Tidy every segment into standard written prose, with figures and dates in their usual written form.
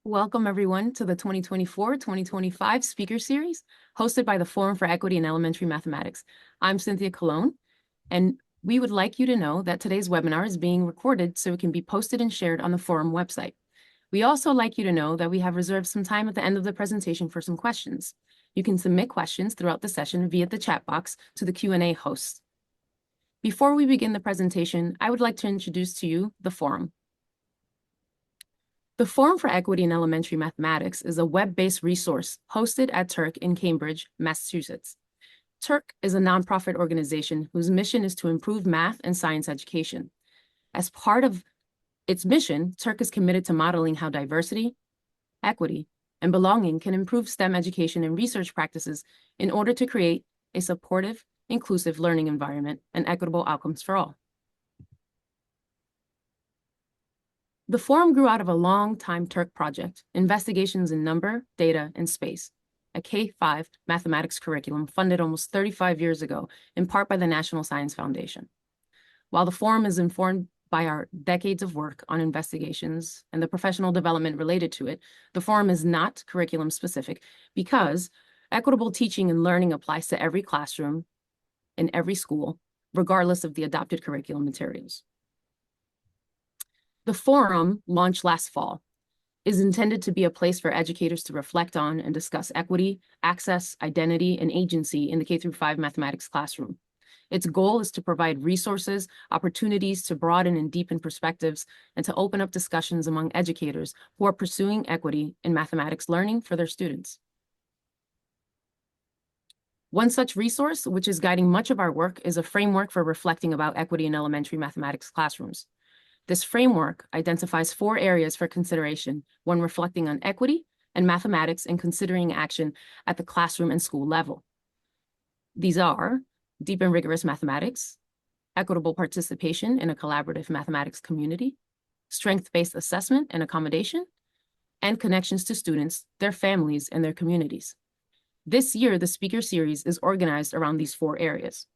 Welcome, everyone, to the 2024-2025 Speaker Series hosted by the Forum for Equity in Elementary Mathematics. I'm Cynthia Colon, and we would like you to know that today's webinar is being recorded so it can be posted and shared on the Forum website. We also like you to know that we have reserved some time at the end of the presentation for some questions. You can submit questions throughout the session via the chat box to the Q&A host. Before we begin the presentation, I would like to introduce to you the Forum. The Forum for Equity in Elementary Mathematics is a web-based resource hosted at TURC in Cambridge, Massachusetts. TURC is a nonprofit organization whose mission is to improve math and science education. As part of its mission, TURC is committed to modeling how diversity, equity, and belonging can improve STEM education and research practices in order to create a supportive, inclusive learning environment and equitable outcomes for all. The Forum grew out of a long-time TURC project, Investigations in Number, Data, and Space, a K-5 mathematics curriculum funded almost 35 years ago, in part by the National Science Foundation. While the Forum is informed by our decades of work on investigations and the professional development related to it, the Forum is not curriculum-specific because equitable teaching and learning applies to every classroom in every school, regardless of the adopted curriculum materials. The Forum, launched last fall, is intended to be a place for educators to reflect on and discuss equity, access, identity, and agency in the K-5 mathematics classroom. Its goal is to provide resources, opportunities to broaden and deepen perspectives, and to open up discussions among educators who are pursuing equity in mathematics learning for their students. One such resource, which is guiding much of our work, is a framework for reflecting about equity in elementary mathematics classrooms. This framework identifies 4 areas for consideration when reflecting on equity and mathematics and considering action at the classroom and school level. These are deep and rigorous mathematics, equitable participation in a collaborative mathematics community, strength-based assessment and accommodation, and connections to students, their families, and their communities. This year, the speaker series is organized around these 4 areas.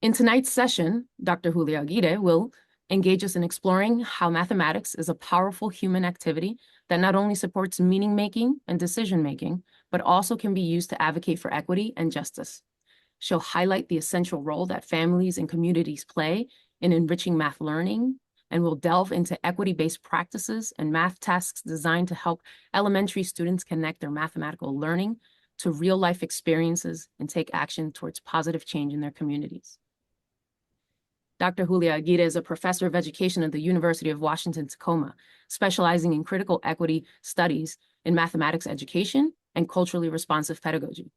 In tonight's session, Dr. Julia Aguirre will engage us in exploring how mathematics is a powerful human activity that not only supports meaning-making and decision-making, but also can be used to advocate for equity and justice. She'll highlight the essential role that families and communities play in enriching math learning, and will delve into equity-based practices and math tasks designed to help elementary students connect their mathematical learning to real-life experiences and take action towards positive change in their communities. Dr. Julia Aguirre is a professor of education at the University of Washington-Tacoma, specializing in critical equity studies in mathematics education and culturally responsive pedagogy.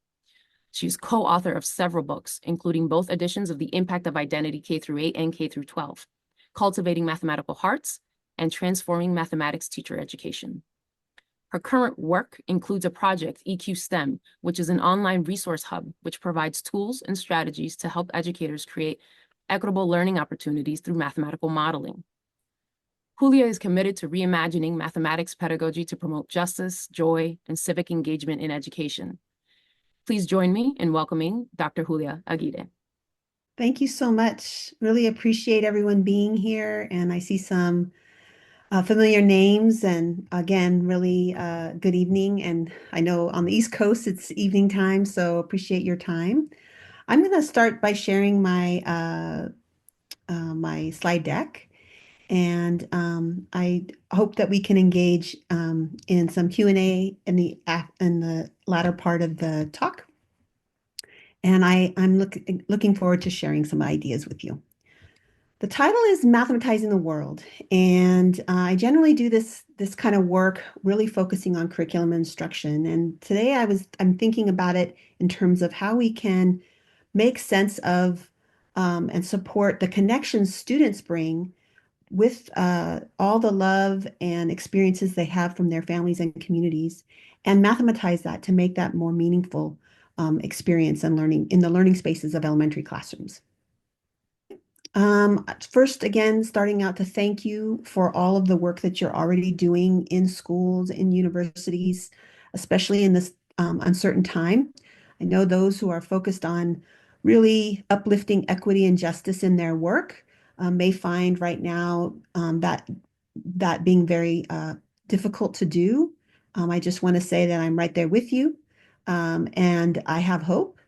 She's co-author of several books, including both editions of The Impact of Identity K-8 and K-12, Cultivating Mathematical Hearts, and Transforming Mathematics Teacher Education. Her current work includes a project, EQ STEM, which is an online resource hub which provides tools and strategies to help educators create equitable learning opportunities through mathematical modeling. Julia is committed to reimagining mathematics pedagogy to promote justice, joy, and civic engagement in education. Please join me in welcoming Dr. Julia Aguirre. Thank you so much. Really appreciate everyone being here. And I see some familiar names. And again, really good evening. And I know on the East Coast, it's evening time, so appreciate your time. I'm going to start by sharing my slide deck. And I hope that we can engage in some Q&A in the latter part of the talk. And I'm looking forward to sharing some ideas with you. The title is Mathematizing the World, and I generally do this kind of work really focusing on curriculum instruction. And today I'm thinking about it in terms of how we can make sense of and support the connections students bring with all the love and experiences they have from their families and communities, and mathematize that to make that more meaningful experience and learning in the learning spaces of elementary classrooms. First, again, starting out to thank you for all of the work that you're already doing in schools, in universities, especially in this uncertain time. I know those who are focused on really uplifting equity and justice in their work may find right now that being very difficult to do. I just want to say that I'm right there with you, and I have hope.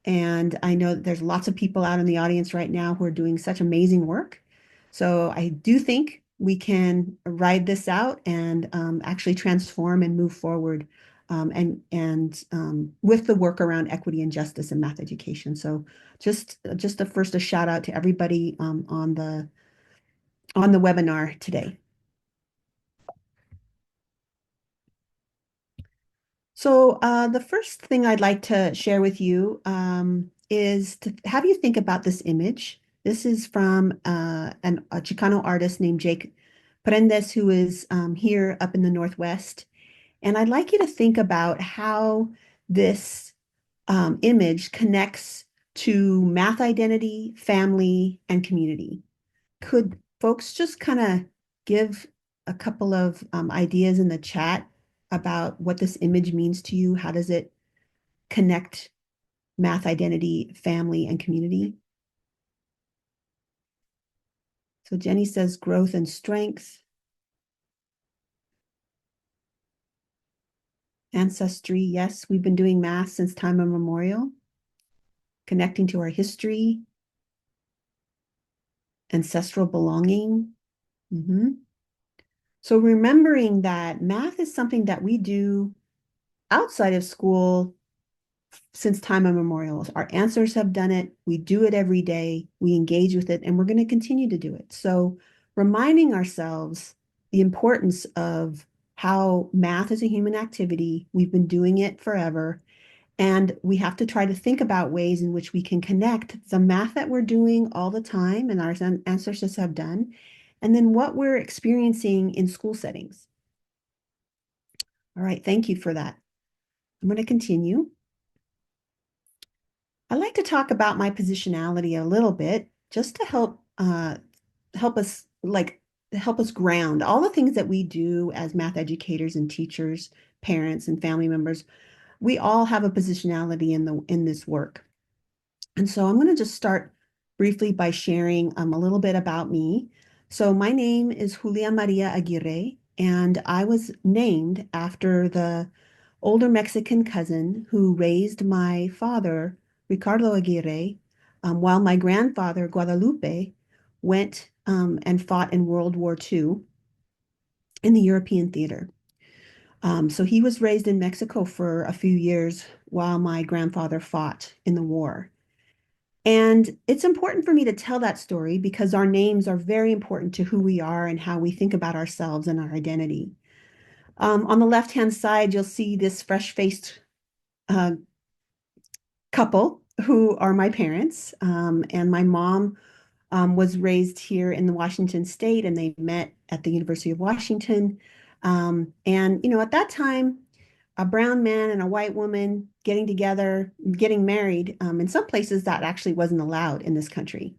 And I know that there's lots of people out in the audience right now who are doing such amazing work. So I do think we can ride this out and actually transform and move forward and with the work around equity and justice in math education. So just a shout out to everybody on the webinar today. So the first thing I'd like to share with you is to have you think about this image. This is from a Chicano artist named Jake Prendes, who is here up in the Northwest. And I'd like you to think about how this image connects to math identity, family, and community. Could folks just kind of give a couple of ideas in the chat about what this image means to you? How does it connect math identity, family, and community? So Jenny says growth and strength, ancestry. Yes, we've been doing math since time immemorial, connecting to our history, ancestral belonging. Mhm. So remembering that math is something that we do outside of school since time immemorial. Our ancestors have done it. We do it every day. We engage with it, and we're going to continue to do it. So reminding ourselves the importance of how math is a human activity. We've been doing it forever. And we have to try to think about ways in which we can connect the math that we're doing all the time and our ancestors have done, and then what we're experiencing in school settings. All right, thank you for that. I'm going to continue. I'd like to talk about my positionality a little bit, just to help us help us ground all the things that we do as math educators and teachers, parents, and family members. We all have a positionality in this work. And so I'm going to just start briefly by sharing a little bit about me. So my name is Julia Maria Aguirre, and I was named after the older Mexican cousin who raised my father, Ricardo Aguirre, while my grandfather, Guadalupe, went and fought in World War II in the European theater. So he was raised in Mexico for a few years while my grandfather fought in the war. And it's important for me to tell that story because our names are very important to who we are and how we think about ourselves and our identity. On the left-hand side, you'll see this fresh-faced uh, couple who are my parents. And my mom was raised here in the Washington State, and they met at the University of Washington. And, you know, at that time, a brown man and a white woman getting together, getting married, in some places that actually wasn't allowed in this country.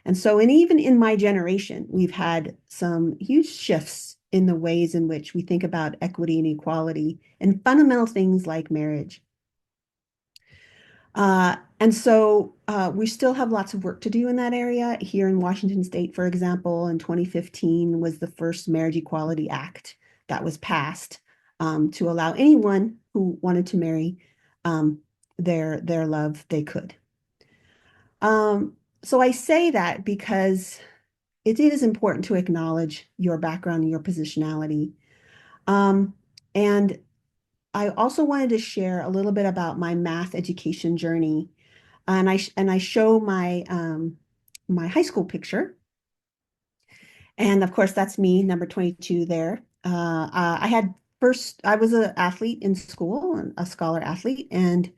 And so, and even in my generation, we've had some huge shifts in the ways in which we think about equity and equality and fundamental things like marriage. And so we still have lots of work to do in that area. Here in Washington State, for example, in 2015 was the first Marriage Equality Act that was passed to allow anyone who wanted to marry um, their love, they could. So I say that because it is important to acknowledge your background and your positionality. And I also wanted to share a little bit about my math education journey. And I show my high school picture. And of course, that's me, number 22 there. I was an athlete in school, a scholar athlete, and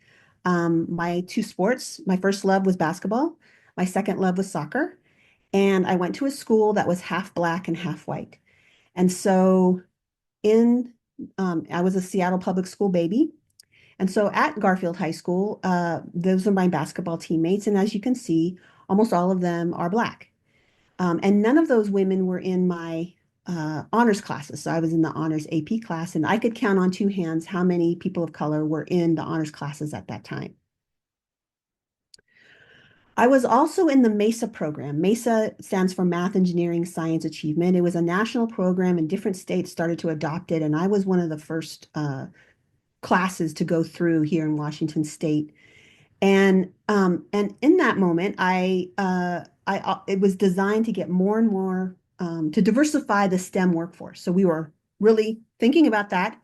my two sports, my first love was basketball. My second love was soccer. And I went to a school that was half black and half white. And so in, I was a Seattle public school baby. And so at Garfield High School, those are my basketball teammates. And as you can see, almost all of them are black. And none of those women were in my honors classes. So I was in the honors AP class, and I could count on two hands how many people of color were in the honors classes at that time. I was also in the MESA program. MESA stands for Math, Engineering, Science Achievement. It was a national program, and different states started to adopt it. And I was one of the first classes to go through here in Washington State. And in that moment, it was designed to get more and more to diversify the STEM workforce. So we were really thinking about that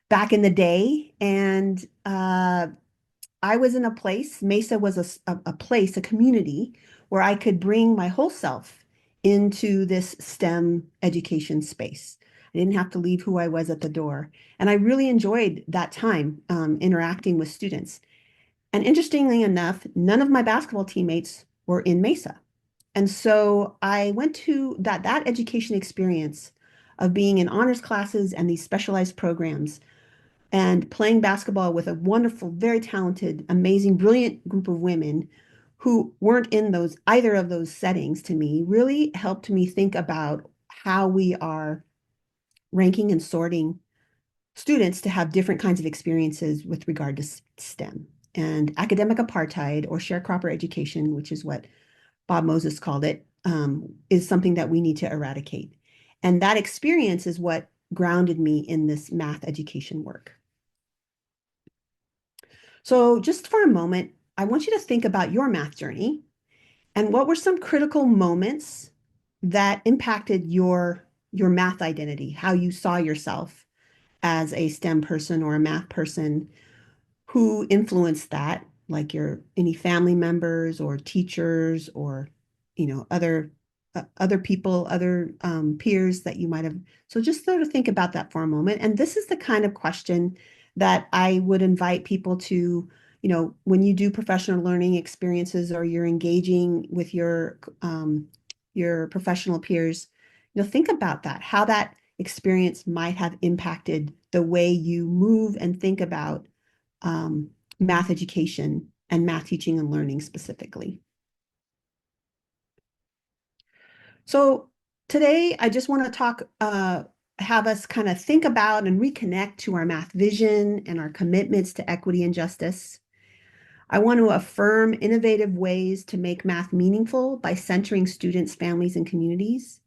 back in the day, and I was in a place. Mesa was a place, a community where I could bring my whole self into this STEM education space. I didn't have to leave who I was at the door, and I really enjoyed that time interacting with students. And interestingly enough, none of my basketball teammates were in Mesa. And so I went to that education experience of being in honors classes and these specialized programs and playing basketball with a wonderful, very talented, amazing, brilliant group of women who weren't in those either of those settings to me really helped me think about how we are ranking and sorting students to have different kinds of experiences with regard to STEM. And academic apartheid or sharecropper education, which is what Bob Moses called it, is something that we need to eradicate. And that experience is what grounded me in this math education work. So just for a moment, I want you to think about your math journey and what were some critical moments that impacted your math identity, how you saw yourself as a STEM person or a math person, who influenced that, like your any family members or teachers or other people, other peers that you might have. So just sort of think about that for a moment. And this is the kind of question that I would invite people to, when you do professional learning experiences or you're engaging with your professional peers, think about that, how that experience might have impacted the way you move and think about math education and math teaching and learning specifically. So today, I just want to have us kind of think about and reconnect to our math vision and our commitments to equity and justice. I want to affirm innovative ways to make math meaningful by centering students, families, and communities.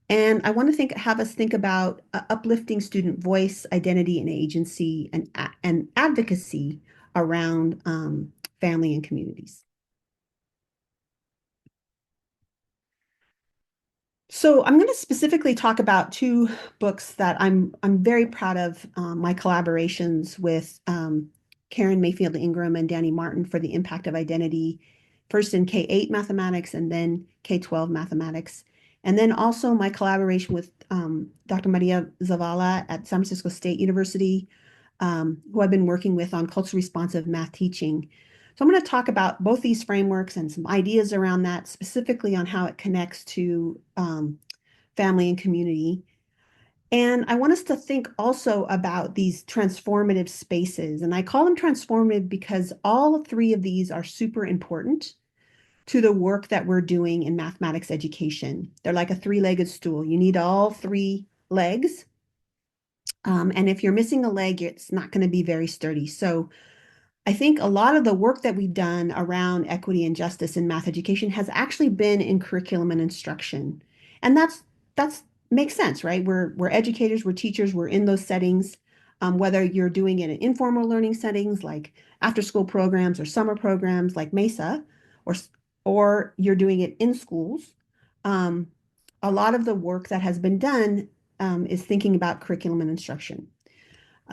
And I want to have us think about uplifting student voice, identity, and agency, and advocacy around family and communities. So I'm going to specifically talk about two books that I'm very proud of my collaborations with Karen Mayfield Ingram and Danny Martin for the impact of identity, first in K-8 mathematics and then K-12 mathematics. And then also my collaboration with Dr. Maria Zavala at San Francisco State University, who I've been working with on culturally responsive math teaching. So I'm going to talk about both these frameworks and some ideas around that, specifically on how it connects to family and community. And I want us to think also about these transformative spaces. And I call them transformative because all three of these are super important to the work that we're doing in mathematics education. They're like a three-legged stool. You need all three legs. And if you're missing a leg, it's not going to be very sturdy. So I think a lot of the work that we've done around equity and justice in math education has actually been in curriculum and instruction. And that's makes sense, right? We're educators, we're teachers, we're in those settings. Whether you're doing it in informal learning settings like after school programs or summer programs like Mesa, or you're doing it in schools. Um, a lot of the work that has been done is thinking about curriculum and instruction.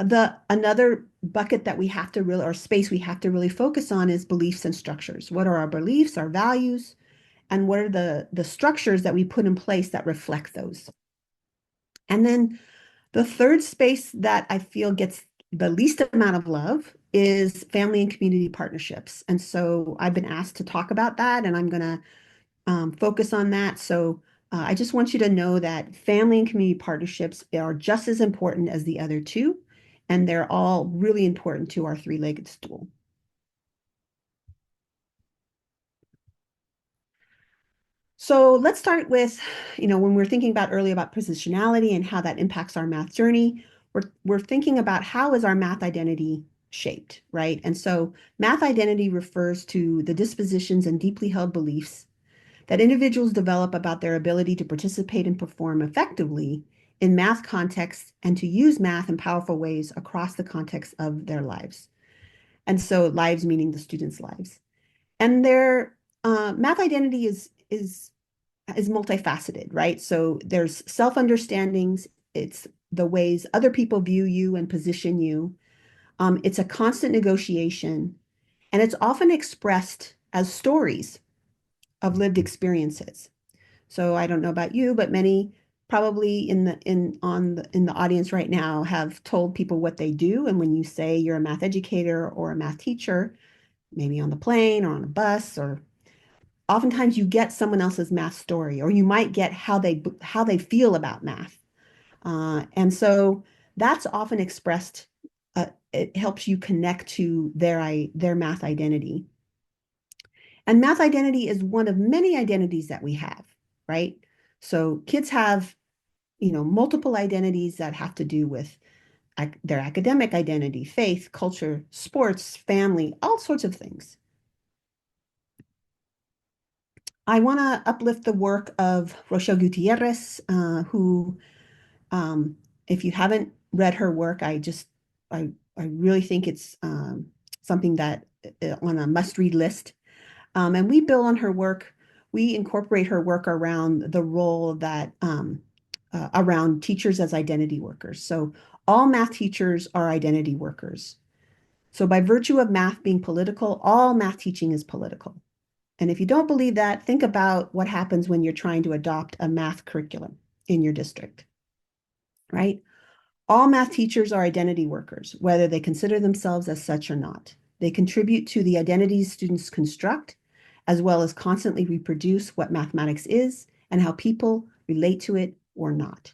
The another bucket that we have to really, or space we have to really focus on is beliefs and structures. What are our beliefs, our values, and what are the structures that we put in place that reflect those? And then the third space that I feel gets the least amount of love is family and community partnerships. And so I've been asked to talk about that, and I'm going to focus on that. So I just want you to know that family and community partnerships are just as important as the other two, and they're all really important to our three-legged stool. So let's start with, when we're thinking about earlier about positionality and how that impacts our math journey, we're thinking about how is our math identity shaped, right? And so math identity refers to the dispositions and deeply held beliefs that individuals develop about their ability to participate and perform effectively in math contexts and to use math in powerful ways across the context of their lives. And so lives meaning the students' lives. And their math identity is multifaceted, right? So there's self-understandings, it's the ways other people view you and position you. It's a constant negotiation, and it's often expressed as stories of lived experiences. So I don't know about you, but many probably in the audience right now have told people what they do. And when you say you're a math educator or a math teacher, maybe on the plane or on a bus, or oftentimes you get someone else's math story, or you might get how they feel about math. And so that's often expressed. It helps you connect to their math identity. And math identity is one of many identities that we have, right? So kids have, multiple identities that have to do with their academic identity, faith, culture, sports, family, all sorts of things. I want to uplift the work of Rochelle Gutierrez, who, um, if you haven't read her work, I really think it's something that on a must-read list. And we build on her work. We incorporate her work around the role that around teachers as identity workers. So all math teachers are identity workers. So by virtue of math being political, all math teaching is political. And if you don't believe that, think about what happens when you're trying to adopt a math curriculum in your district, right? All math teachers are identity workers, whether they consider themselves as such or not. They contribute to the identities students construct, as well as constantly reproduce what mathematics is and how people relate to it or not.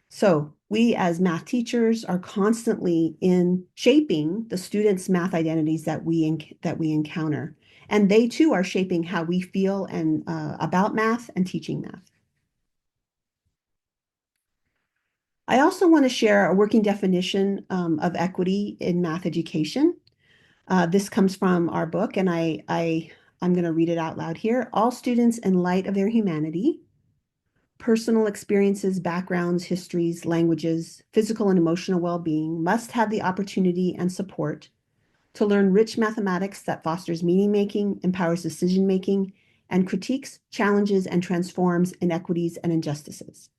So we as math teachers are constantly in shaping the students' math identities that we encounter. And they too are shaping how we feel and about math and teaching math. I also want to share a working definition of equity in math education. This comes from our book, and I'm going to read it out loud here. All students, in light of their humanity, personal experiences, backgrounds, histories, languages, physical and emotional well-being, must have the opportunity and support to learn rich mathematics that fosters meaning-making, empowers decision-making, and critiques, challenges, and transforms inequities and injustices.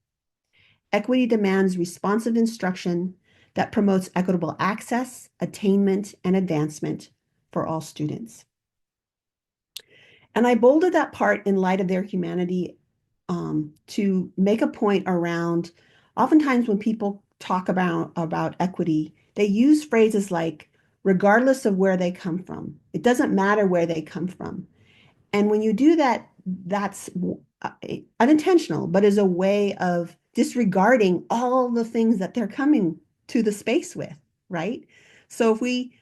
Equity demands responsive instruction that promotes equitable access, attainment, and advancement for all students. And I bolded that part in light of their humanity to make a point around, oftentimes when people talk about equity, they use phrases like, regardless of where they come from. It doesn't matter where they come from. And when you do that, that's unintentional, but is a way of disregarding all the things that they're coming to the space with, right? So if we,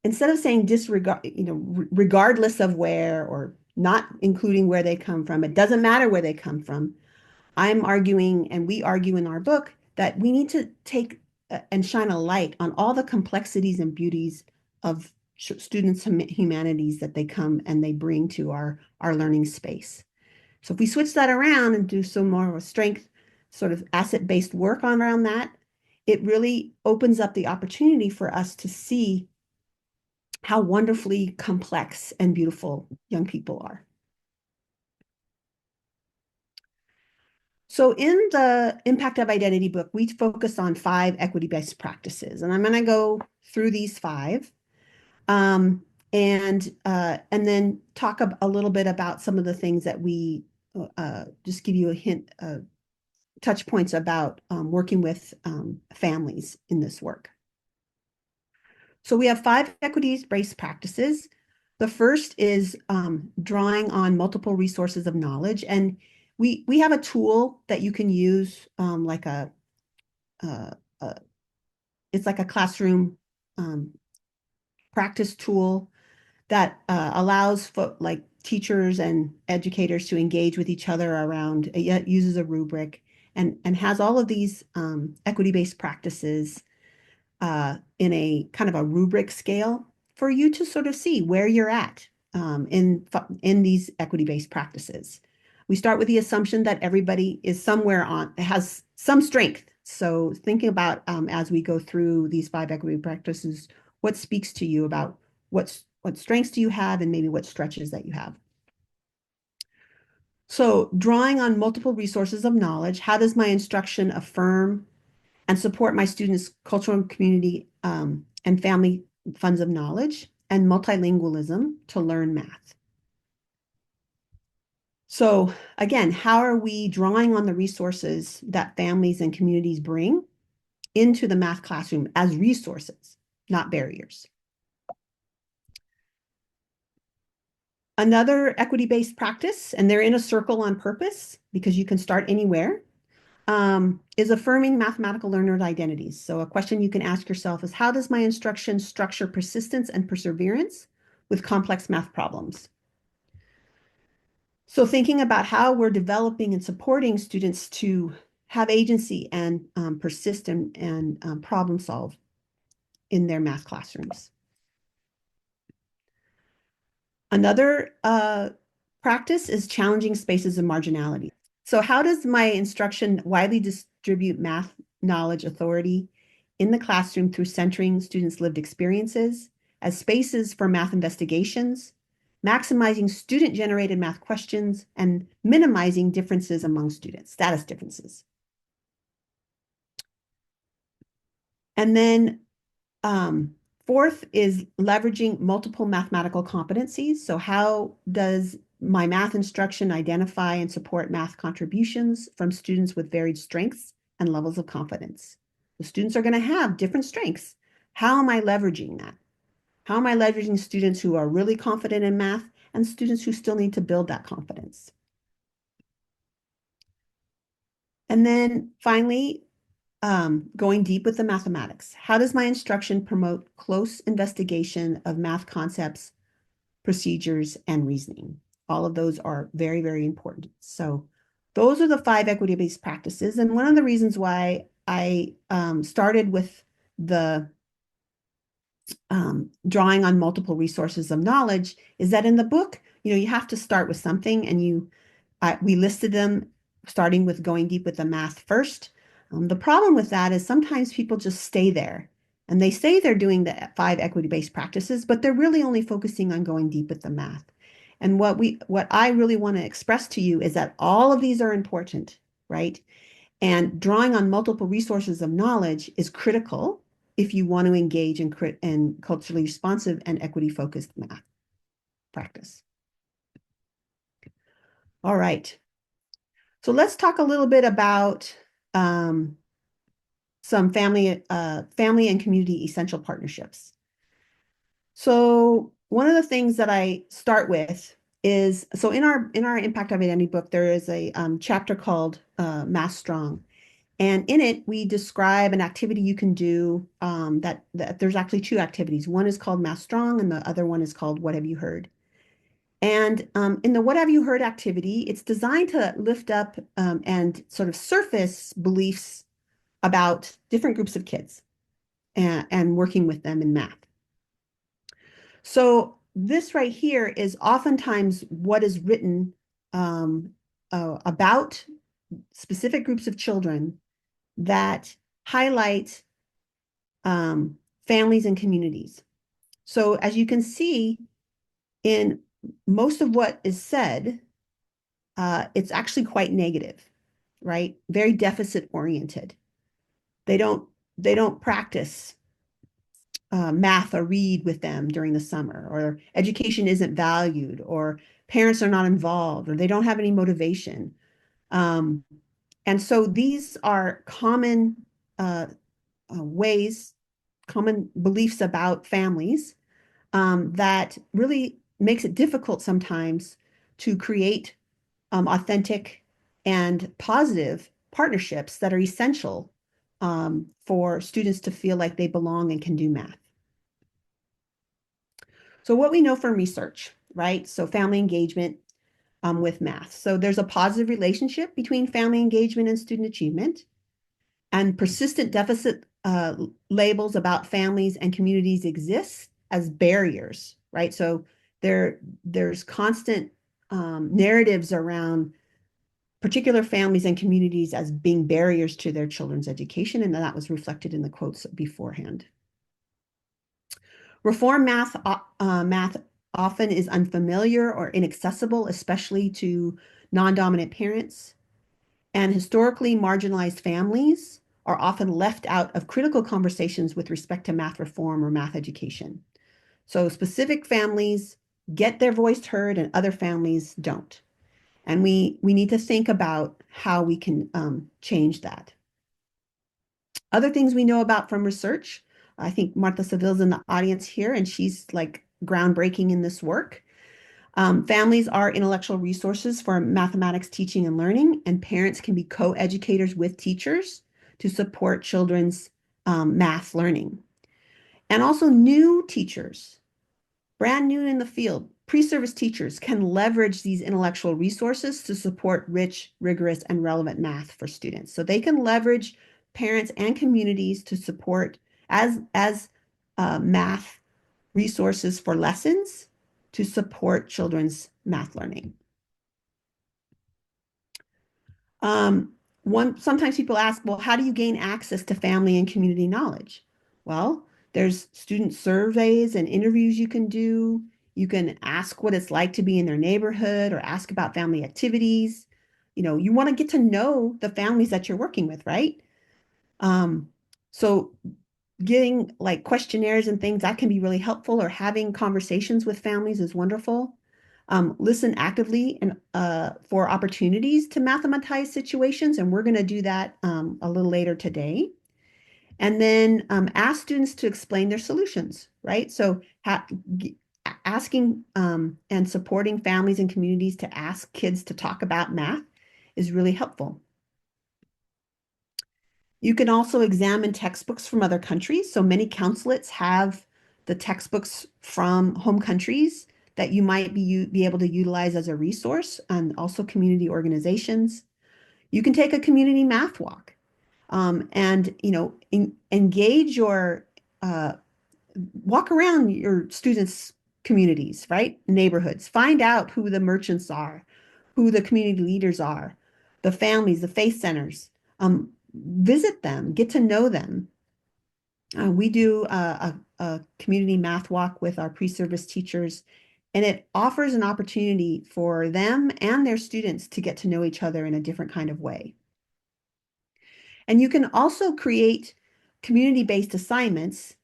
instead of saying disregard, regardless of where or not including where they come from, it doesn't matter where they come from. I'm arguing, and we argue in our book, that we need to take and shine a light on all the complexities and beauties of students' humanities that they come and they bring to our learning space. So if we switch that around and do some more of a strength sort of asset-based work on around that, it really opens up the opportunity for us to see how wonderfully complex and beautiful young people are. So in the Impact of Identity book, we focus on 5 equity-based practices, and I'm going to go through these 5, and then talk a little bit about some of the things that we just give you a hint, touch points about working with families in this work. So we have 5 equity-based practices. The first is drawing on multiple resources of knowledge, and we have a tool that you can use, like it's like a classroom practice tool that allows like teachers and educators to engage with each other around. It uses a rubric and has all of these equity-based practices in a kind of a rubric scale for you to sort of see where you're at in these equity-based practices. We start with the assumption that everybody is somewhere on has some strength. So thinking about as we go through these 5 equity practices, what speaks to you about what strengths do you have and maybe what stretches that you have. So drawing on multiple resources of knowledge, how does my instruction affirm and support my students' cultural and community and family funds of knowledge and multilingualism to learn math? So again, how are we drawing on the resources that families and communities bring into the math classroom as resources, not barriers? Another equity-based practice, and they're in a circle on purpose because you can start anywhere, is affirming mathematical learner identities. So a question you can ask yourself is, how does my instruction structure persistence and perseverance with complex math problems? So thinking about how we're developing and supporting students to have agency and persist and problem solve in their math classrooms. Another practice is challenging spaces of marginality. So how does my instruction widely distribute math knowledge authority in the classroom through centering students' lived experiences as spaces for math investigations, maximizing student-generated math questions, and minimizing differences among students, status differences? And then fourth is leveraging multiple mathematical competencies. So how does my math instruction identify and support math contributions from students with varied strengths and levels of confidence? The students are going to have different strengths. How am I leveraging that? How am I leveraging students who are really confident in math and students who still need to build that confidence? And then finally, going deep with the mathematics. How does my instruction promote close investigation of math concepts, procedures, and reasoning? All of those are very, very important. So those are the 5 equity-based practices. And one of the reasons why I started with the drawing on multiple resources of knowledge is that in the book, you have to start with something, and we listed them starting with going deep with the math first. The problem with that is sometimes people just stay there and they say they're doing the 5 equity-based practices, but they're really only focusing on going deep with the math. And what I really want to express to you is that all of these are important, right? And drawing on multiple resources of knowledge is critical if you want to engage in culturally responsive and equity-focused math practice. All right. So let's talk a little bit about some family and community essential partnerships. So one of the things that I start with is, so in our Impact of Identity book, there is a chapter called Math Strong. And in it, we describe an activity you can do that there's actually 2 activities. One is called Math Strong and the other one is called What Have You Heard? And in the What Have You Heard activity, it's designed to lift up and sort of surface beliefs about different groups of kids and working with them in math. So this right here is oftentimes what is written about specific groups of children that highlight families and communities. So as you can see in most of what is said, it's actually quite negative, right? Very deficit oriented. They don't practice math or read with them during the summer, or education isn't valued, or parents are not involved, or they don't have any motivation. And so these are common ways, common beliefs about families that really makes it difficult sometimes to create authentic and positive partnerships that are essential for students to feel like they belong and can do math. So what we know from research, right? So family engagement with math. So there's a positive relationship between family engagement and student achievement. And persistent deficit uh, labels about families and communities exist as barriers, right? So there's constant narratives around particular families and communities as being barriers to their children's education, and that was reflected in the quotes beforehand. Reform math often is unfamiliar or inaccessible, especially to non-dominant parents. And historically marginalized families are often left out of critical conversations with respect to math reform or math education. So specific families get their voice heard and other families don't. And we need to think about how we can change that. Other things we know about from research, I think Martha Seville's in the audience here, and she's like groundbreaking in this work. Families are intellectual resources for mathematics teaching and learning, and parents can be co-educators with teachers to support children's math learning. And also new teachers, brand new in the field, pre-service teachers can leverage these intellectual resources to support rich, rigorous, and relevant math for students. So they can leverage parents and communities to support as math resources for lessons to support children's math learning. Um, Sometimes people ask, well, how do you gain access to family and community knowledge? Well, there's student surveys and interviews you can do. You can ask what it's like to be in their neighborhood or ask about family activities. You know, you want to get to know the families that you're working with, right? Um, so getting like questionnaires and things that can be really helpful, or having conversations with families is wonderful. Listen actively and for opportunities to mathematize situations, and we're going to do that a little later today. And then ask students to explain their solutions, right? So asking and supporting families and communities to ask kids to talk about math is really helpful. You can also examine textbooks from other countries. So many consulates have the textbooks from home countries that you might be able to utilize as a resource, and also community organizations. You can take a community math walk and engage your uh, walk around your students' communities, right? Neighborhoods. Find out who the merchants are, who the community leaders are, the families, the faith centers. Visit them, get to know them. We do a community math walk with our pre-service teachers, and it offers an opportunity for them and their students to get to know each other in a different kind of way. And you can also create community-based assignments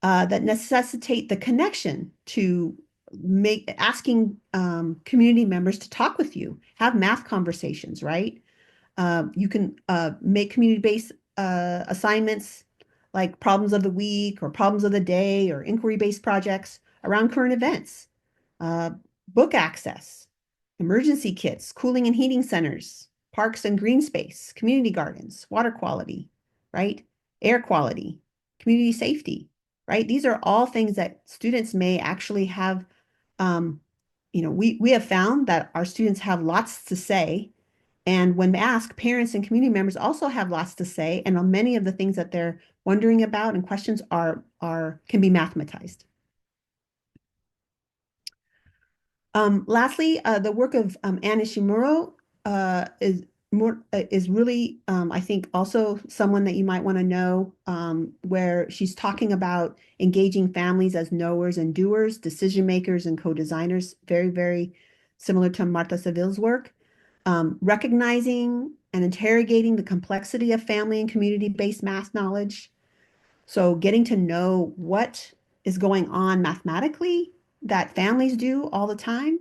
that necessitate the connection to make asking community members to talk with you, have math conversations, right? You can make community-based assignments like problems of the week or problems of the day or inquiry-based projects around current events, uh, book access, emergency kits, cooling and heating centers, parks and green space, community gardens, water quality, right? Air quality, community safety, right? These are all things that students may actually have. Um, we have found that our students have lots to say, and when asked, parents and community members also have lots to say, and on many of the things that they're wondering about and questions can be mathematized. Lastly, the work of Anna Shimuro is really, I think, also someone that you might want to know, where she's talking about engaging families as knowers and doers, decision makers and co-designers, very, very similar to Marta Seville's work. Recognizing and interrogating the complexity of family and community-based math knowledge. So getting to know what is going on mathematically that families do all the time,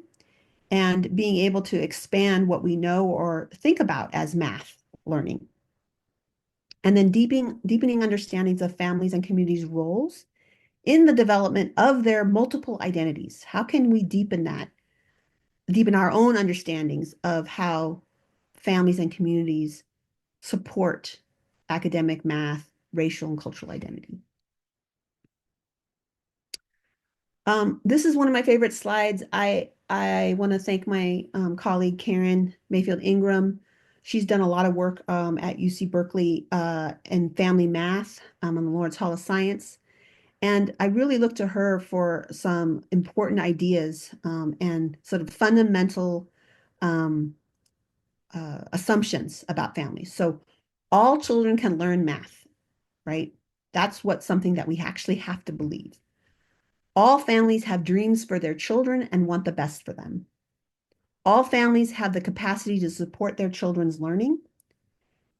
and being able to expand what we know or think about as math learning. And then deepening understandings of families and communities' roles in the development of their multiple identities. How can we deepen our own understandings of how families and communities support academic math, racial, and cultural identity? This is one of my favorite slides. I want to thank my colleague Karen Mayfield Ingram. She's done a lot of work at UC Berkeley in family math on the Lawrence Hall of Science. And I really look to her for some important ideas and sort of fundamental um, assumptions about families. So all children can learn math, right? That's what something that we actually have to believe. All families have dreams for their children and want the best for them. All families have the capacity to support their children's learning,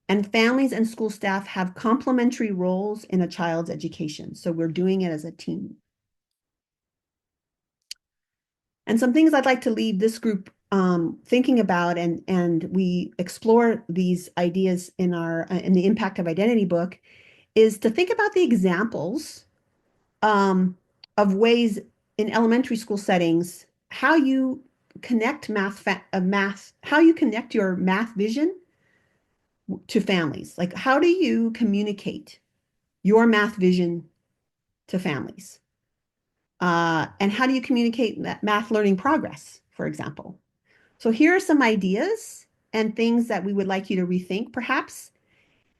and families and school staff have complementary roles in a child's education. So we're doing it as a team. And some things I'd like to leave this group thinking about, and we explore these ideas in our in the Impact of Identity book, is to think about the examples um, of ways in elementary school settings how you connect how you connect your math vision to families. Like, how do you communicate your math vision to families? And how do you communicate math learning progress, for example? So here are some ideas and things that we would like you to rethink, perhaps.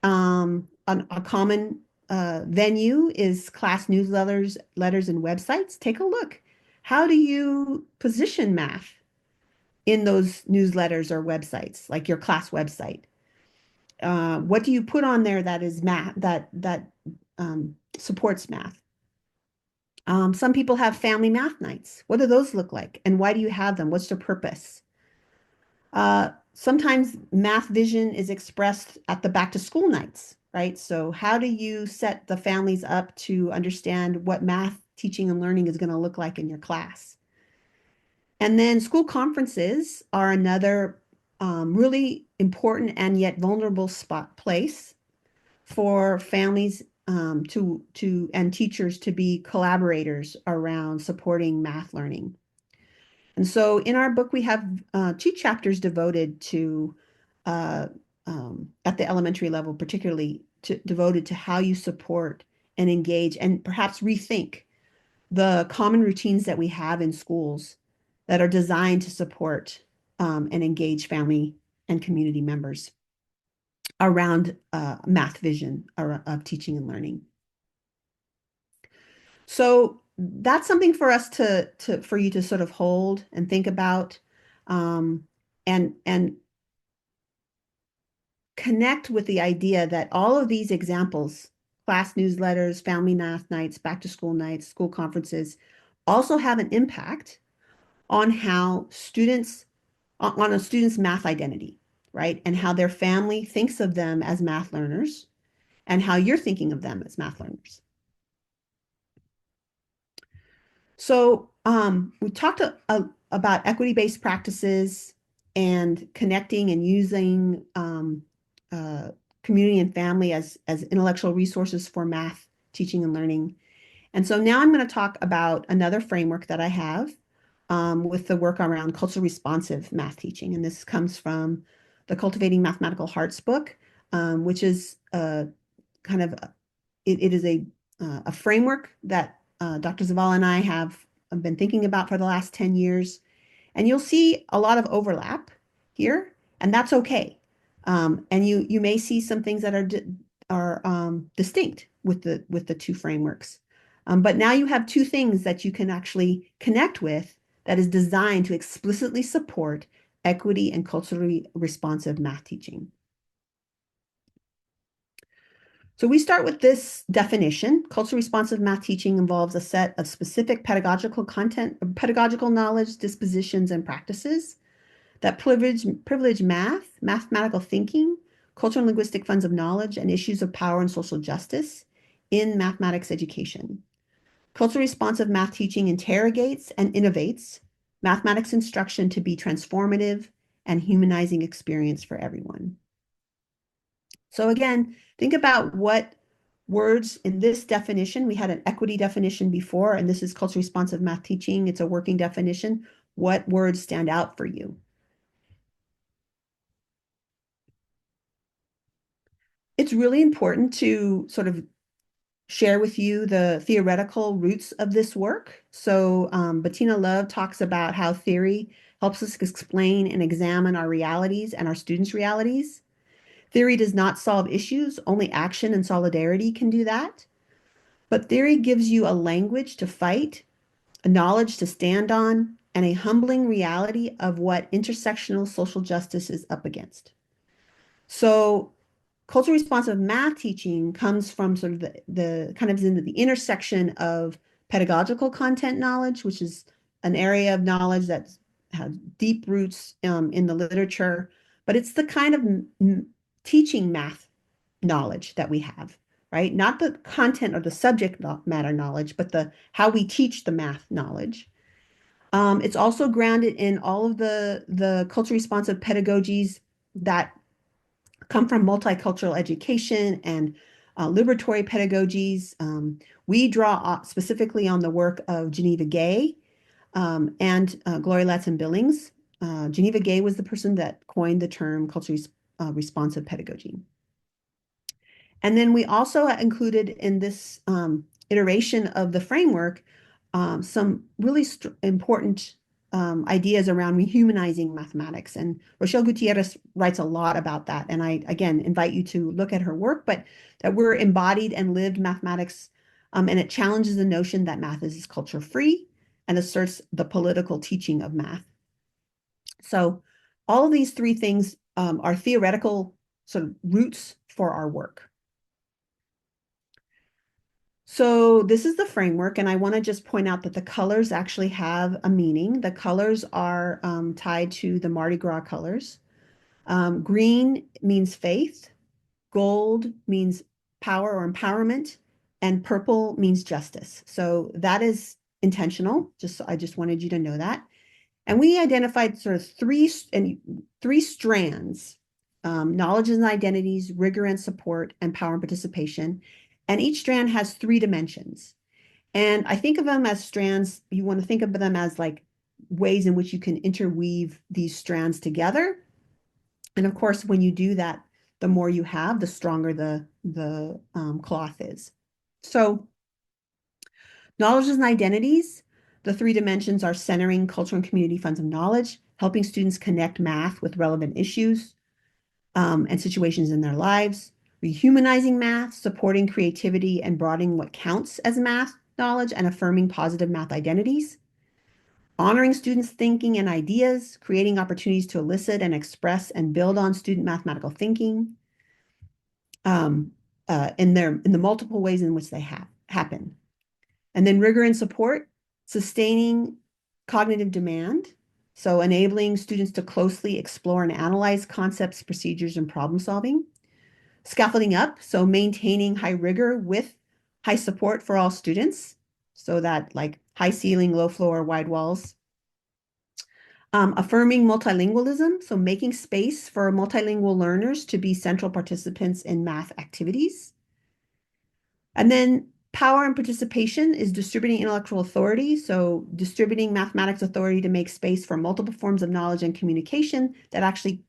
A common venue is class newsletters, letters, and websites. Take a look. How do you position math in those newsletters or websites, like your class website? What do you put on there that is math that supports math? Some people have family math nights. What do those look like? And why do you have them? What's their purpose? Sometimes math vision is expressed at the back to school nights, right? So how do you set the families up to understand what math teaching and learning is going to look like in your class? And then school conferences are another really important and yet vulnerable spot place for families to and teachers to be collaborators around supporting math learning. And so in our book, we have two chapters devoted to, uh, at the elementary level, particularly devoted to how you support and engage and perhaps rethink the common routines that we have in schools that are designed to support and engage family and community members around math vision of teaching and learning. So that's something for us for you to sort of hold and think about, and connect with the idea that all of these examples, class newsletters, family math nights, back to school nights, school conferences, also have an impact on how students on a student's math identity, right? And how their family thinks of them as math learners and how you're thinking of them as math learners. So we talked about equity-based practices and connecting and using uh, community and family as intellectual resources for math teaching and learning. And so now I'm going to talk about another framework that I have with the work around culturally responsive math teaching. And this comes from the Cultivating Mathematical Hearts book, which is kind of it is a framework that Dr. Zavala and I have been thinking about for the last 10 years. And you'll see a lot of overlap here, and that's okay. And you may see some things that are distinct with the two frameworks. But now you have two things that you can actually connect with that is designed to explicitly support equity and culturally responsive math teaching. So we start with this definition. Culturally responsive math teaching involves a set of specific pedagogical content, pedagogical knowledge, dispositions, and practices that privilege math, mathematical thinking, cultural and linguistic funds of knowledge, and issues of power and social justice in mathematics education. Culturally responsive math teaching interrogates and innovates mathematics instruction to be transformative and humanizing experience for everyone. So again, think about what words in this definition. We had an equity definition before, and this is culturally responsive math teaching. It's a working definition. What words stand out for you? It's really important to sort of share with you the theoretical roots of this work. So Bettina Love talks about how theory helps us explain and examine our realities and our students' realities. Theory does not solve issues, only action and solidarity can do that. But theory gives you a language to fight, a knowledge to stand on, and a humbling reality of what intersectional social justice is up against. So culturally responsive math teaching comes from sort of the kind of in the intersection of pedagogical content knowledge, which is an area of knowledge that has deep roots in the literature, but it's the kind of teaching math knowledge that we have, right? Not the content or the subject matter knowledge, but the how we teach the math knowledge. It's also grounded in all of the culturally responsive pedagogies that come from multicultural education and liberatory pedagogies. We draw specifically on the work of Geneva Gay and Gloria Ladson-Billings. Geneva Gay was the person that coined the term culturally responsive pedagogy. And then we also included in this iteration of the framework some really important ideas around rehumanizing mathematics. And Rochelle Gutierrez writes a lot about that. And I, again, invite you to look at her work, but that we're embodied and lived mathematics. And it challenges the notion that math is culture free and asserts the political teaching of math. So all of these three things are theoretical sort of roots for our work. So this is the framework, and I want to just point out that the colors actually have a meaning. The colors are tied to the Mardi Gras colors. Green means faith, gold means power or empowerment, and purple means justice. So that is intentional. I just wanted you to know that. And we identified sort of three strands, knowledge and identities, rigor and support, and power and participation. And each strand has three dimensions. And I think of them as strands. You want to think of them as like ways in which you can interweave these strands together. And of course, when you do that, the more you have, the stronger the cloth is. So knowledge and identities, the three dimensions are centering cultural and community funds of knowledge, helping students connect math with relevant issues and situations in their lives, rehumanizing math, supporting creativity and broadening what counts as math knowledge and affirming positive math identities, honoring students' thinking and ideas, creating opportunities to elicit and express and build on student mathematical thinking in the multiple ways in which they happen. And then rigor and support, sustaining cognitive demand. So enabling students to closely explore and analyze concepts, procedures, and problem solving. Scaffolding up, so maintaining high rigor with high support for all students. So that like high ceiling, low floor, wide walls. Affirming multilingualism, so making space for multilingual learners to be central participants in math activities. And then power and participation is distributing intellectual authority. So distributing mathematics authority to make space for multiple forms of knowledge and communication that actually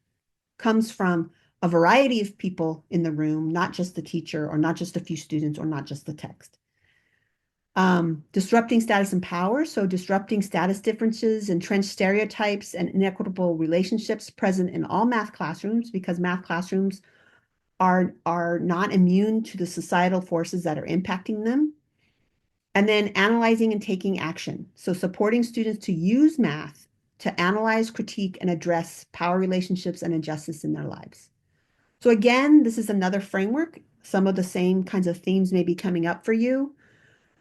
comes from a variety of people in the room, not just the teacher or not just a few students or not just the text. Disrupting status and power. So disrupting status differences, entrenched stereotypes, and inequitable relationships present in all math classrooms because math classrooms are not immune to the societal forces that are impacting them. And then analyzing and taking action. So supporting students to use math to analyze, critique, and address power relationships and injustice in their lives. So again, this is another framework. Some of the same kinds of themes may be coming up for you.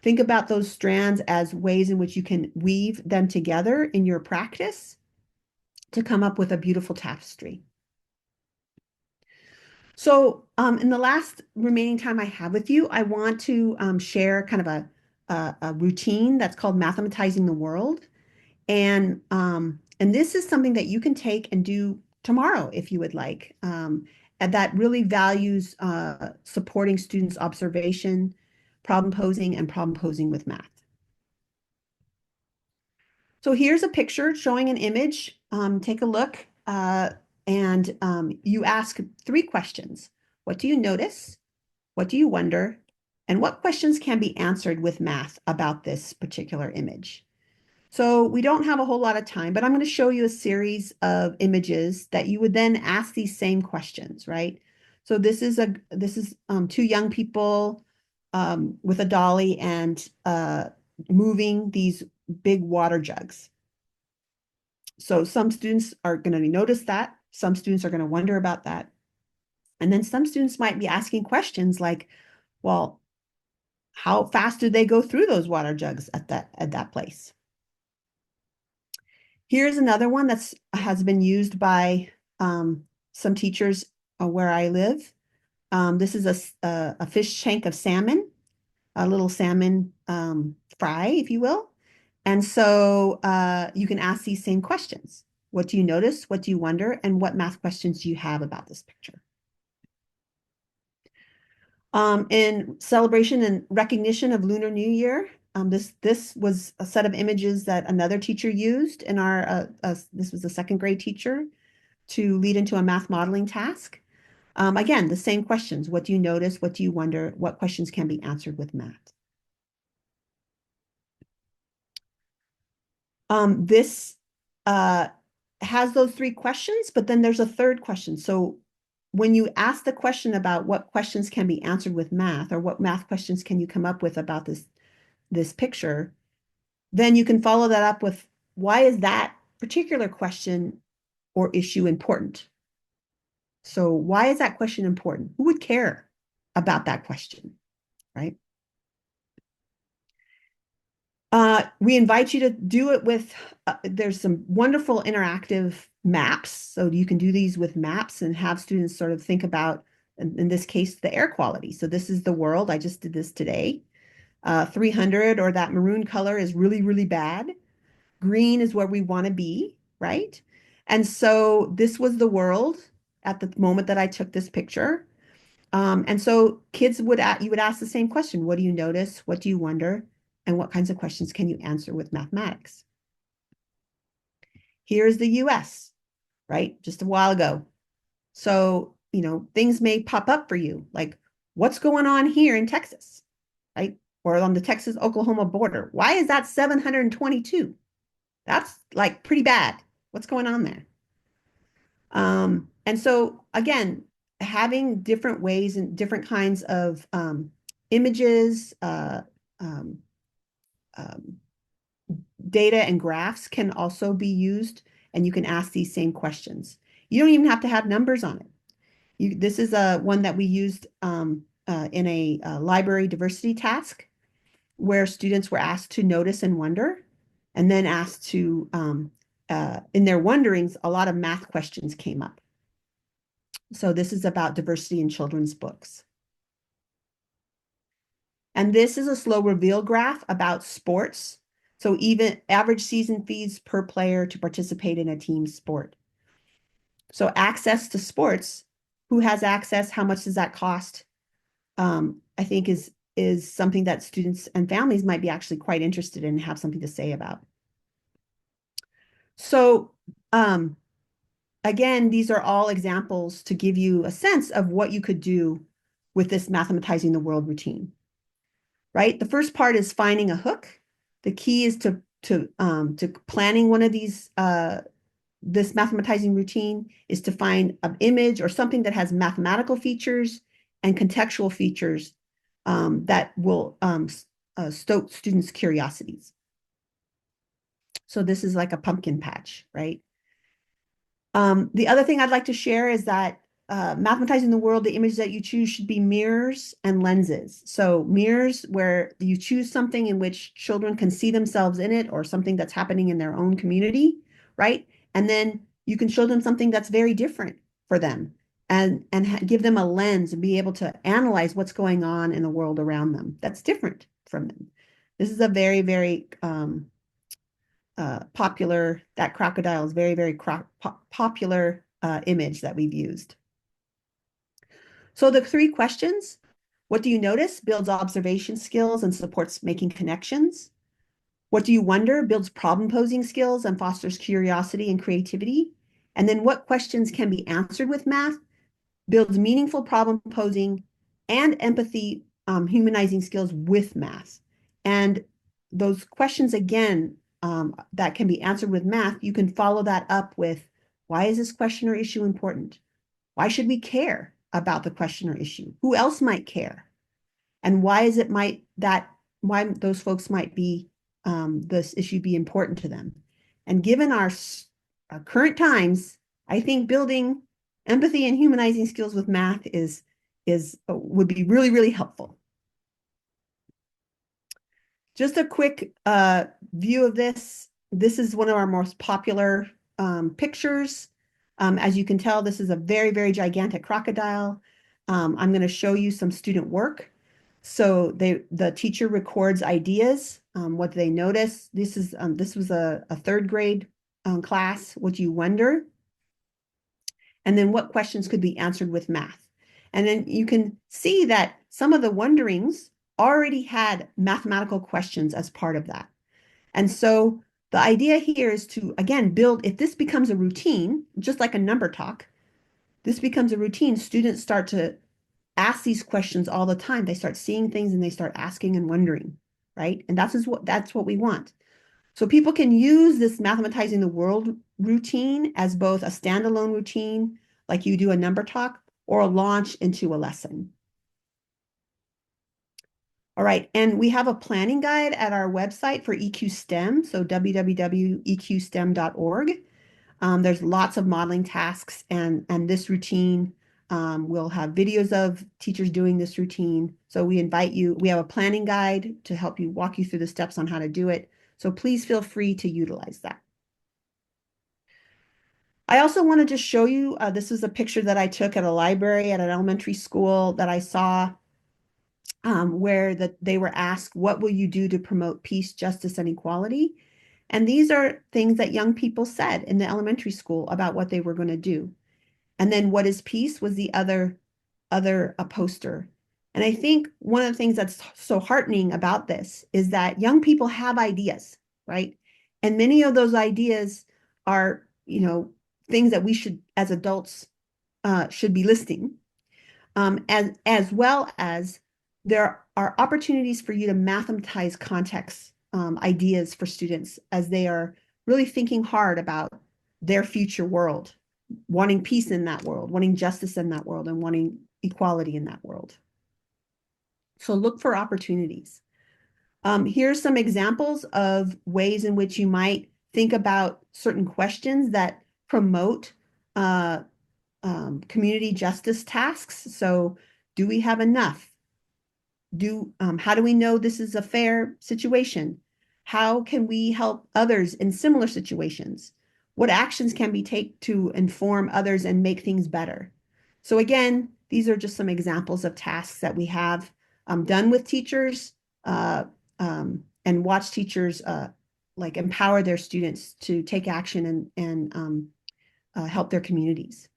Think about those strands as ways in which you can weave them together in your practice to come up with a beautiful tapestry. So in the last remaining time I have with you, I want to share kind of a routine that's called Mathematizing the World. And this is something that you can take and do tomorrow if you would like. And that really values supporting students' observation, problem posing with math. So here's a picture showing an image. Take a look and you ask three questions. What do you notice? What do you wonder? And what questions can be answered with math about this particular image? So we don't have a whole lot of time, but I'm going to show you a series of images that you would then ask these same questions, right? So this is two young people with a dolly and moving these big water jugs. So some students are going to notice that. Some students are going to wonder about that. And then some students might be asking questions like, well, how fast do they go through those water jugs at that place? Here's another one that's has been used by some teachers where I live. This is a fish tank of salmon, a little salmon fry, if you will. And so you can ask these same questions. What do you notice? What do you wonder? And what math questions do you have about this picture? In celebration and recognition of Lunar New Year, this was a set of images that another teacher used in our, this was a second grade teacher to lead into a math modeling task. Again, the same questions. What do you notice? What do you wonder? What questions can be answered with math? This has those three questions, but then there's a third question. So when you ask the question about what questions can be answered with math, or what math questions can you come up with about this picture, then you can follow that up with, why is that particular question or issue important? So why is that question important? Who would care about that question, right? We invite you to do it with, there's some wonderful interactive maps. So you can do these with maps and have students sort of think about, in this case, the air quality. So this is the world. I just did this today. 300, or that maroon color, is really, really bad. Green is where we want to be, right? And so this was the world at the moment that I took this picture. And so kids you would ask the same question. What do you notice? What do you wonder? And what kinds of questions can you answer with mathematics? Here's the US, right? Just a while ago. So, things may pop up for you, like, what's going on here in Texas, right? Or on the Texas-Oklahoma border. Why is that 722? That's like pretty bad. What's going on there? And so again, having different ways and different kinds of images, um, um, data and graphs can also be used, and you can ask these same questions. You don't even have to have numbers on it. This is one that we used in a library diversity task, where students were asked to notice and wonder, and then asked to, in their wonderings, a lot of math questions came up. So this is about diversity in children's books. And this is a slow reveal graph about sports. So even average season fees per player to participate in a team sport. So access to sports, who has access? How much does that cost? I think is something that students and families might be actually quite interested in and have something to say about. So again, these are all examples to give you a sense of what you could do with this mathematizing the world routine, right? The first part is finding a hook. The key is to planning one of these, this mathematizing routine is to find an image or something that has mathematical features and contextual features that will stoke students' curiosities. So this is like a pumpkin patch, right? The other thing I'd like to share is that mathematizing the world, the image that you choose should be mirrors and lenses. So mirrors where you choose something in which children can see themselves in it, or something that's happening in their own community, right? And then you can show them something that's very different for them, and give them a lens and be able to analyze what's going on in the world around them that's different from them. This is a very, very popular, that crocodile is very, very popular image that we've used. So the three questions: what do you notice? Builds observation skills and supports making connections. What do you wonder? Builds problem posing skills and fosters curiosity and creativity. And then what questions can be answered with math? Builds meaningful problem posing and empathy, humanizing skills with math. And those questions, again, that can be answered with math, you can follow that up with, why is this question or issue important? Why should we care? about the question or issue? Who else might care? And why is it might that why those folks might be this issue be important to them? And given our current times, I think building empathy and humanizing skills with math is would be really, really helpful. Just a quick view of this. This is one of our most popular pictures. As you can tell, this is a very, very gigantic crocodile. I'm going to show you some student work. So the teacher records ideas, what they notice. This was a third grade class. What do you wonder? And then what questions could be answered with math? And then you can see that some of the wonderings already had mathematical questions as part of that. And so the idea here is to, again, build, if this becomes a routine, just like a number talk, this becomes a routine, students start to ask these questions all the time. They start seeing things and they start asking and wondering, right? And that's what we want. So people can use this mathematizing the world routine as both a standalone routine, like you do a number talk, or a launch into a lesson. All right, and we have a planning guide at our website for EQ STEM, so www.eqstem.org. There's lots of modeling tasks, and this routine we'll have videos of teachers doing this routine. So we invite you, we have a planning guide to help you walk you through the steps on how to do it. So please feel free to utilize that. I also want to just show you, this is a picture that I took at a library at an elementary school that I saw where they were asked, what will you do to promote peace, justice, and equality? And these are things that young people said in the elementary school about what they were going to do. And then what is peace was the other a poster. And I think one of the things that's so heartening about this is that young people have ideas, right? And many of those ideas are, things that we should, as adults, should be listing, as well as there are opportunities for you to mathematize context ideas for students as they are really thinking hard about their future world, wanting peace in that world, wanting justice in that world, and wanting equality in that world. So look for opportunities. Here's some examples of ways in which you might think about certain questions that promote community justice tasks. So do we have enough? How do we know this is a fair situation? How can we help others in similar situations? What actions can we take to inform others and make things better? So again, these are just some examples of tasks that we have done with teachers and watch teachers like empower their students to take action and help their communities.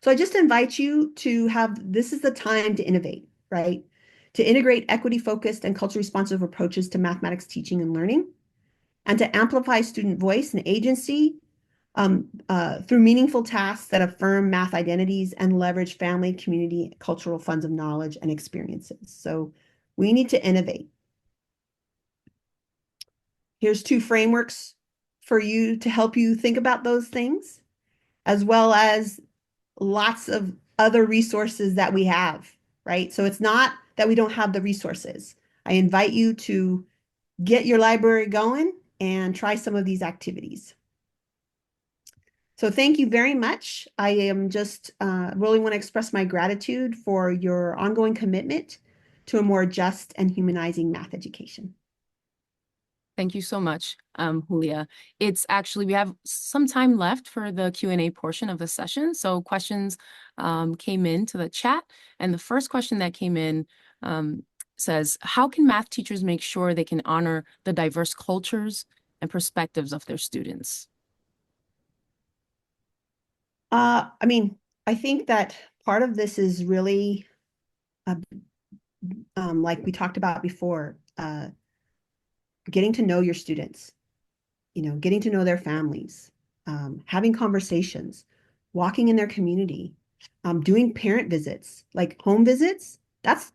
So I just invite you to this is the time to innovate, right? To integrate equity-focused and culture-responsive approaches to mathematics teaching and learning, and to amplify student voice and agency through meaningful tasks that affirm math identities and leverage family, community, cultural funds of knowledge and experiences. So we need to innovate. Here's 2 frameworks for you to help you think about those things, as well as lots of other resources that we have, right? So it's not that we don't have the resources. I invite you to get your library going and try some of these activities. So thank you very much. I am just really want to express my gratitude for your ongoing commitment to a more just and humanizing math education. Thank you so much, Julia. It's actually, we have some time left for the Q&A portion of the session. So questions came into the chat. And the first question that came in says, how can math teachers make sure they can honor the diverse cultures and perspectives of their students? I mean, I think that part of this is really, like we talked about before, getting to know your students, getting to know their families, having conversations, walking in their community, doing parent visits, like home visits. That's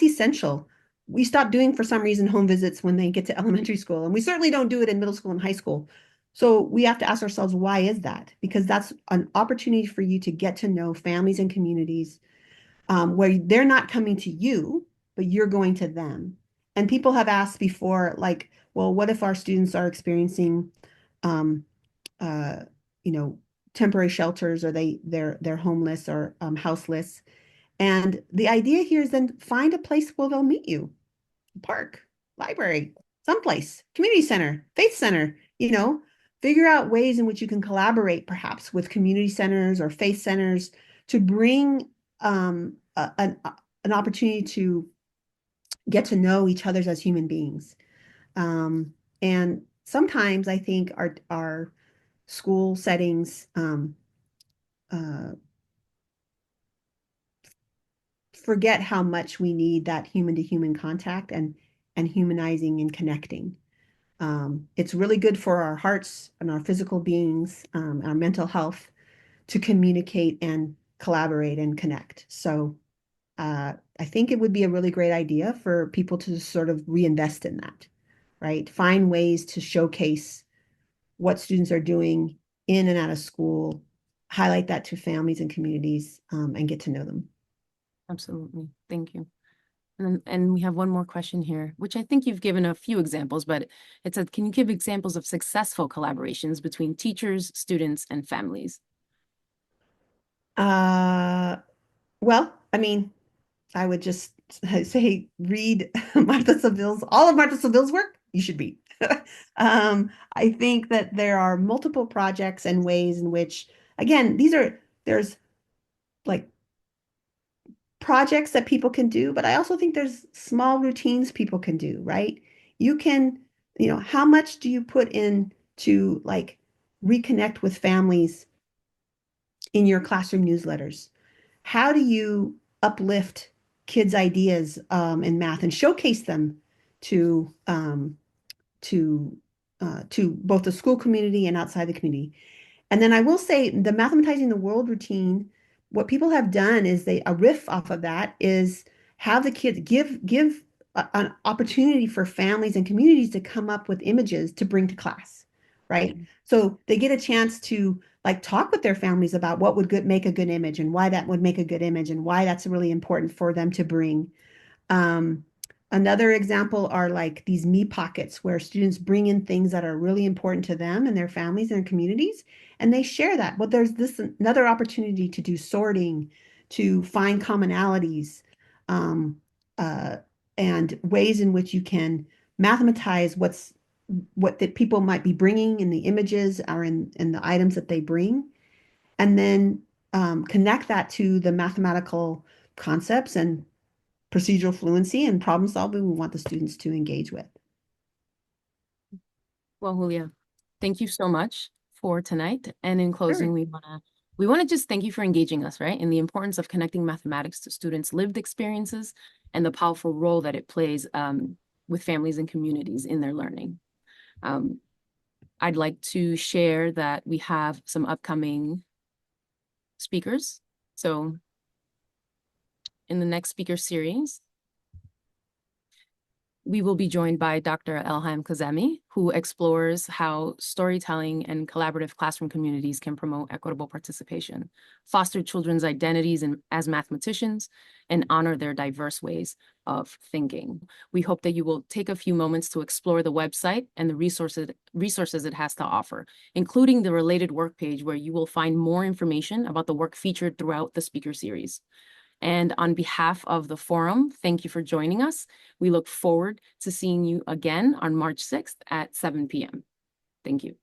essential. We stop doing, for some reason, home visits when they get to elementary school, and we certainly don't do it in middle school and high school. So we have to ask ourselves, why is that? Because that's an opportunity for you to get to know families and communities where they're not coming to you, but you're going to them. And people have asked before, like, well, what if our students are experiencing, um, uh, you know, temporary shelters, or they're homeless or houseless? And the idea here is then find a place where they'll meet you, park, library, someplace, community center, faith center, figure out ways in which you can collaborate perhaps with community centers or faith centers to bring an opportunity to get to know each other as human beings. And sometimes I think our school settings uh, forget how much we need that human to human contact and humanizing and connecting. It's really good for our hearts and our physical beings, our mental health to communicate and collaborate and connect. So I think it would be a really great idea for people to sort of reinvest in that, right? Find ways to showcase what students are doing in and out of school, highlight that to families and communities, and get to know them. Absolutely. Thank you. And we have one more question here, which I think you've given a few examples, but it said, can you give examples of successful collaborations between teachers, students, and families? Uh, well, I mean, I would just say read Martha Seville's, all of Martha Seville's work. You should read. I think that there are multiple projects and ways in which, again, there's like projects that people can do, but I also think there's small routines people can do, right? You can, how much do you put in to like reconnect with families in your classroom newsletters? How do you uplift kids' ideas in math and showcase them to to to both the school community and outside the community? And then I will say the Mathematizing the World routine, what people have done is a riff off of that is have the kids give an opportunity for families and communities to come up with images to bring to class, right? So they get a chance to like talk with their families about what would make a good image and why that would make a good image and why that's really important for them to bring. um, Another example are like these me pockets where students bring in things that are really important to them and their families and their communities, and they share that. But there's this another opportunity to do sorting, to find commonalities, um, uh, and ways in which you can mathematize what that people might be bringing in the images or in the items that they bring, and then connect that to the mathematical concepts and procedural fluency and problem solving we want the students to engage with. Well, Julia, thank you so much for tonight. And in closing, Sure. we wanna just thank you for engaging us, right? In the importance of connecting mathematics to students' lived experiences and the powerful role that it plays with families and communities in their learning. Um, I'd like to share that we have some upcoming speakers. So in the next speaker series, we will be joined by Dr. Elham Kazemi, who explores how storytelling and collaborative classroom communities can promote equitable participation, foster children's identities as mathematicians, and honor their diverse ways of thinking. We hope that you will take a few moments to explore the website and the resources it has to offer, including the related work page where you will find more information about the work featured throughout the speaker series. And on behalf of the forum, thank you for joining us. We look forward to seeing you again on March 6th at 7 p.m. Thank you.